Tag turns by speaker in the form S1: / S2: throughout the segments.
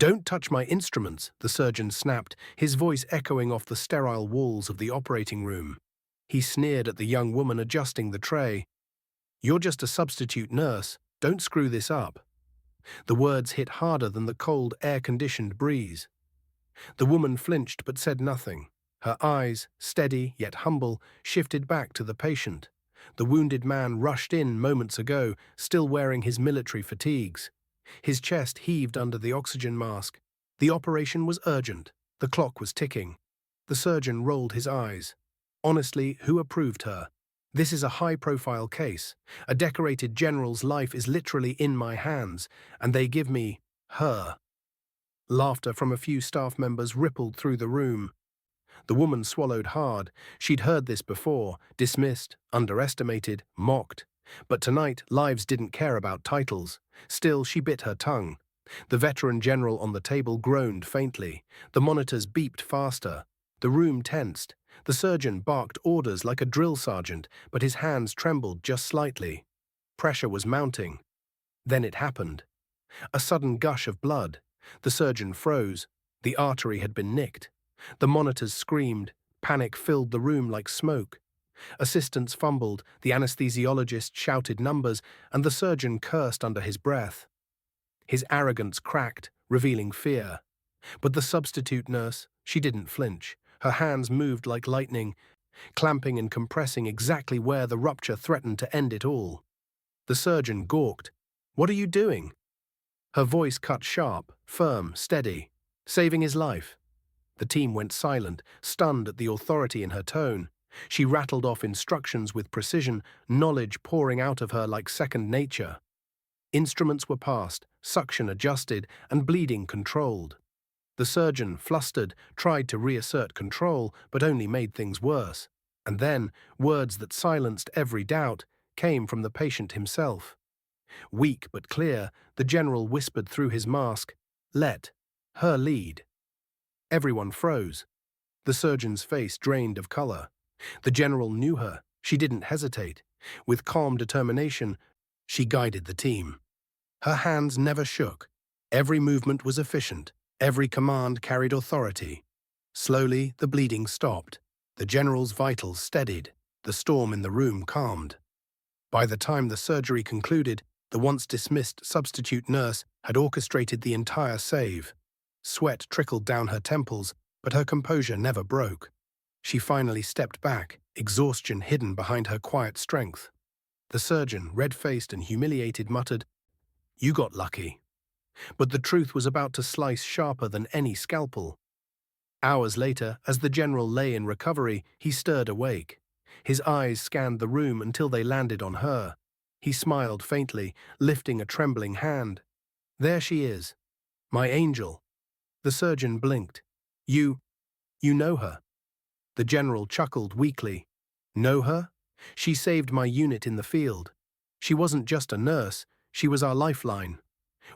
S1: "Don't touch my instruments," the surgeon snapped, his voice echoing off the sterile walls of the operating room. He sneered at the young woman adjusting the tray. "You're just a substitute nurse. Don't screw this up." The words hit harder than the cold, air-conditioned breeze. The woman flinched but said nothing. Her eyes, steady yet humble, shifted back to the patient. The wounded man rushed in moments ago, still wearing his military fatigues. His chest heaved under the oxygen mask. The operation was urgent. The clock was ticking. The surgeon rolled his eyes. Honestly, who approved her? This is a high-profile case. A decorated general's life is literally in my hands, and they give me her. Laughter from a few staff members rippled through the room. The woman swallowed hard. She'd heard this before, dismissed, underestimated, mocked. But tonight, lives didn't care about titles. Still, she bit her tongue. The veteran general on the table groaned faintly. The monitors beeped faster. The room tensed. The surgeon barked orders like a drill sergeant, but his hands trembled just slightly. Pressure was mounting. Then it happened. A sudden gush of blood. The surgeon froze. The artery had been nicked. The monitors screamed. Panic filled the room like smoke. Assistants fumbled, the anesthesiologist shouted numbers, and the surgeon cursed under his breath. His arrogance cracked, revealing fear. But the substitute nurse, she didn't flinch. Her hands moved like lightning, clamping and compressing exactly where the rupture threatened to end it all. The surgeon gawked. "What are you doing?" Her voice cut sharp, firm, steady. "Saving his life." The team went silent, stunned at the authority in her tone. She rattled off instructions with precision, knowledge pouring out of her like second nature. Instruments were passed, suction adjusted, and bleeding controlled. The surgeon, flustered, tried to reassert control, but only made things worse. And then, words that silenced every doubt came from the patient himself. Weak but clear, the general whispered through his mask, "Let her lead." Everyone froze. The surgeon's face drained of color. The general knew her. She didn't hesitate. With calm determination, she guided the team. Her hands never shook. Every movement was efficient. Every command carried authority. Slowly, the bleeding stopped. The general's vitals steadied. The storm in the room calmed. By the time the surgery concluded, the once dismissed substitute nurse had orchestrated the entire save. Sweat trickled down her temples, but her composure never broke. She finally stepped back, exhaustion hidden behind her quiet strength. The surgeon, red-faced and humiliated, muttered, "You got lucky." But the truth was about to slice sharper than any scalpel. Hours later, as the general lay in recovery, he stirred awake. His eyes scanned the room until they landed on her. He smiled faintly, lifting a trembling hand. "There she is. My angel." The surgeon blinked. You know her." The general chuckled weakly. "Know her? She saved my unit in the field. She wasn't just a nurse, she was our lifeline.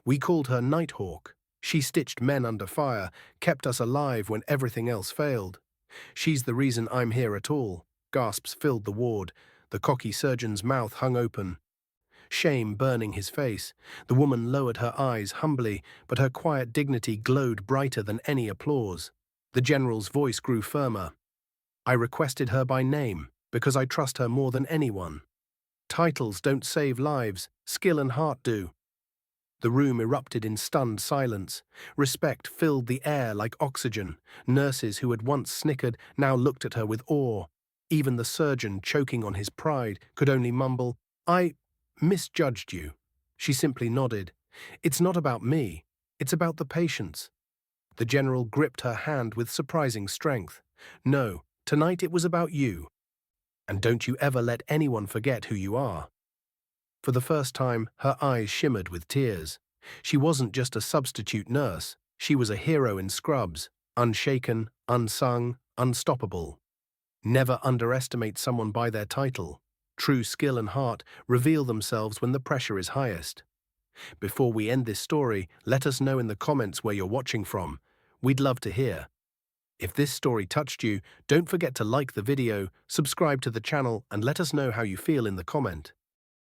S1: We called her Nighthawk. She stitched men under fire, kept us alive when everything else failed. She's the reason I'm here at all." Gasps filled the ward. The cocky surgeon's mouth hung open, shame burning his face. The woman lowered her eyes humbly, but her quiet dignity glowed brighter than any applause. The general's voice grew firmer. "I requested her by name, because I trust her more than anyone. Titles don't save lives, skill and heart do." The room erupted in stunned silence. Respect filled the air like oxygen. Nurses who had once snickered now looked at her with awe. Even the surgeon, choking on his pride, could only mumble, "I misjudged you." She simply nodded. "It's not about me. It's about the patients." The general gripped her hand with surprising strength. "No, tonight it was about you. And don't you ever let anyone forget who you are." For the first time, her eyes shimmered with tears. She wasn't just a substitute nurse. She was a hero in scrubs, unshaken, unsung, unstoppable. Never underestimate someone by their title. True skill and heart reveal themselves when the pressure is highest. Before we end this story, let us know in the comments where you're watching from. We'd love to hear. If this story touched you, don't forget to like the video, subscribe to the channel, and let us know how you feel in the comment.